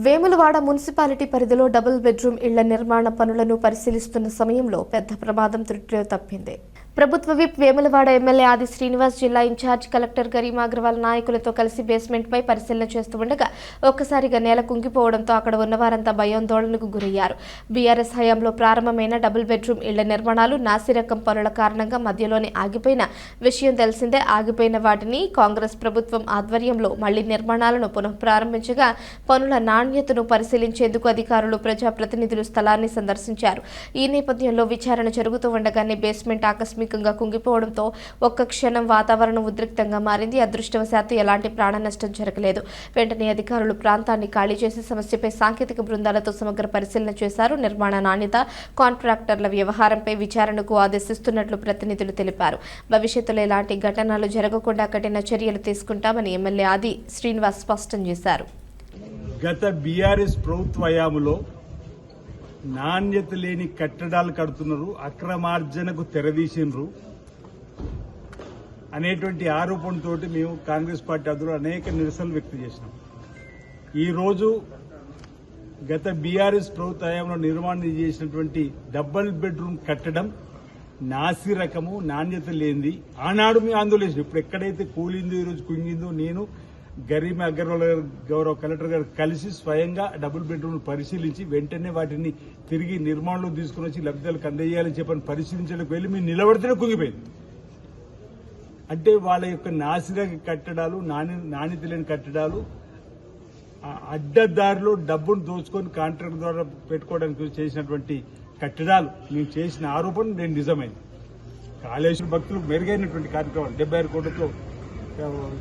Vemulawada municipality పరిధిలో double bedroom ఇళ్ల నిర్మాణ పనులను పరిశీలిస్తున్న సమయంలో పెద్ద ప్రమాదం త్రుటిలో తప్పింది. ప్రభుత్వ విప్ వేములవాడ ఎమ్మెల్యే ఆది శ్రీనివాస్ జిల్లా ఇన్ఛార్జ్ కలెక్టర్ గరిమా అగ్రవాల్ నాయకులతో కలిసి బేస్మెంట్ పై పరిశీలన చేస్తూ ఉండగా ఒక్కసారిగా నేల కుంగిపోవడంతో అక్కడ ఉన్నవారంతా భయాందోళనకు గురయ్యారు. బీఆర్ఎస్ హయాంలో ప్రారంభమైన డబుల్ బెడ్రూమ్ ఇళ్ల నిర్మాణాలు నాసిరకం పనుల కారణంగా మధ్యలోనే ఆగిపోయిన విషయం తెలిసిందే. ఆగిపోయిన వాటిని కాంగ్రెస్ ప్రభుత్వం ఆధ్వర్యంలో మళ్లీ నిర్మాణాలను పునః ప్రారంభించగా పనుల నాణ్యతను పరిశీలించేందుకు అధికారులు ప్రజాప్రతినిధులు స్థలాన్ని సందర్శించారు. ఈ నేపథ్యంలో విచారణ జరుగుతూ ఉండగానే బేస్మెంట్ ఆకస్మికంగా కుంగిపోవడంతో ఒక్క క్షణం వాతావరణం ఉద్రిక్తంగా మారింది. అదృష్టవశాత్తు ఎలాంటి ప్రాణ నష్టం జరగలేదు. వెంటనే అధికారులు ప్రాంతాన్ని ఖాళీ చేసి సమస్యపై సాంకేతిక బృందాలతో సమగ్ర పరిశీలన చేశారు. నిర్మాణ నాణ్యత, కాంట్రాక్టర్ల వ్యవహారంపై విచారణకు ఆదేశిస్తున్నట్లు ప్రతినిధులు తెలిపారు. భవిష్యత్తులో ఎలాంటి ఘటనలు జరగకుండా కఠిన చర్యలు తీసుకుంటామని ఎమ్మెల్యే ఆది శ్రీనివాస్ స్పష్టం చేశారు. గత బీఆర్ఎస్ ప్రభుత్వ హయాంలో నాణ్యత లేని కట్టడాలు కడుతున్నారు, అక్రమార్జనకు తెరదీసినరు అనేటువంటి ఆరోపణతో మేము కాంగ్రెస్ పార్టీ ఆధ్వర్యంలో అనేక నిరసనలు వ్యక్తం చేసినాం. ఈరోజు గత బీఆర్ఎస్ ప్రభుత్వ హయాంలో నిర్మాణం చేసినటువంటి డబుల్ బెడ్రూమ్ కట్టడం నాసి రకము, నాణ్యత లేనిది. ఆనాడు మేము ఆందోళన చేసినాం. ఇప్పుడు ఎక్కడైతే కూలిందో, ఈరోజు కుంగిందో, నేను గరిమా అగర్వాల్ గారు, గౌరవ కలెక్టర్ గారు కలిసి స్వయంగా డబుల్ బెడ్రూమ్ పరిశీలించి వెంటనే వాటిని తిరిగి నిర్మాణంలో తీసుకుని వచ్చి లబ్ధిదారులకు అందజేయాలని చెప్పని పరిశీలించడానికి వెళ్లి మేము నిలబడితేనే కుంగిపోయింది. అంటే వాళ్ళ యొక్క నాసిరక కట్టడాలు, నాణ్యత లేని కట్టడాలు, అడ్డదారిలో డబ్బును దోచుకొని కాంట్రాక్ట్ ద్వారా పెట్టుకోవడానికి చేసినటువంటి కట్టడాలు మేము చేసిన ఆరోపణ నేను నిజమైంది. కాళేశ్వర భక్తులకు మెరుగైనటువంటి కార్యక్రమాలు 76 కోట్లతో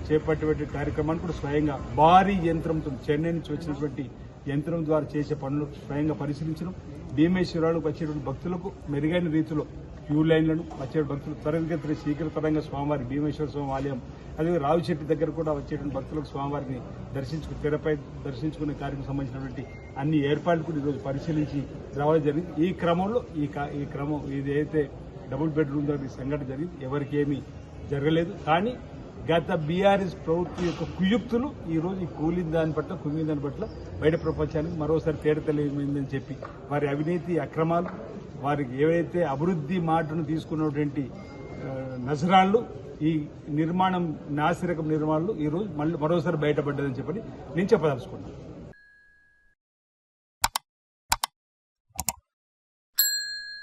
చేపట్టేటువంటి కార్యక్రమాన్ని కూడా స్వయంగా భారీ యంత్రంతో చెన్నై నుంచి వచ్చినటువంటి యంత్రం ద్వారా చేసే పనులు స్వయంగా పరిశీలించడం, భీమేశ్వరాలకు వచ్చేటువంటి భక్తులకు మెరుగైన రీతిలో క్యూ లైన్లను వచ్చే భక్తులు త్వరితగతిన శీఘ్రతరంగా స్వామివారి భీమేశ్వర స్వామి ఆలయం, అదే రావిచెట్టు దగ్గర కూడా వచ్చేటువంటి భక్తులకు స్వామివారిని తెరపై దర్శించుకునే కార్యక్రమం సంబంధించినటువంటి అన్ని ఏర్పాట్లు కూడా ఈరోజు పరిశీలించి రావడం జరిగింది. ఈ క్రమంలో ఇది అయితే డబుల్ బెడ్రూమ్ దగ్గర సంఘటన జరిగింది, ఎవరికి ఏమీ జరగలేదు. కానీ గత బీఆర్ఎస్ ప్రభుత్వం యొక్క కుయుక్తులు ఈరోజు ఈ కూలిన దాని పట్ల, కుంగిన దాని పట్ల బయట ప్రపంచానికి మరోసారి తేడతెలియమైందని చెప్పి వారి అవినీతి అక్రమాలు, వారికి ఏవైతే అభివృద్ధి మాటను తీసుకున్నటువంటి నజరాళ్లు, ఈ నిర్మాణం నాసిరకం నిర్మాణాలు ఈరోజు మరోసారి బయటపడ్డదని చెప్పని నేను చెప్పదలుచుకున్నాను.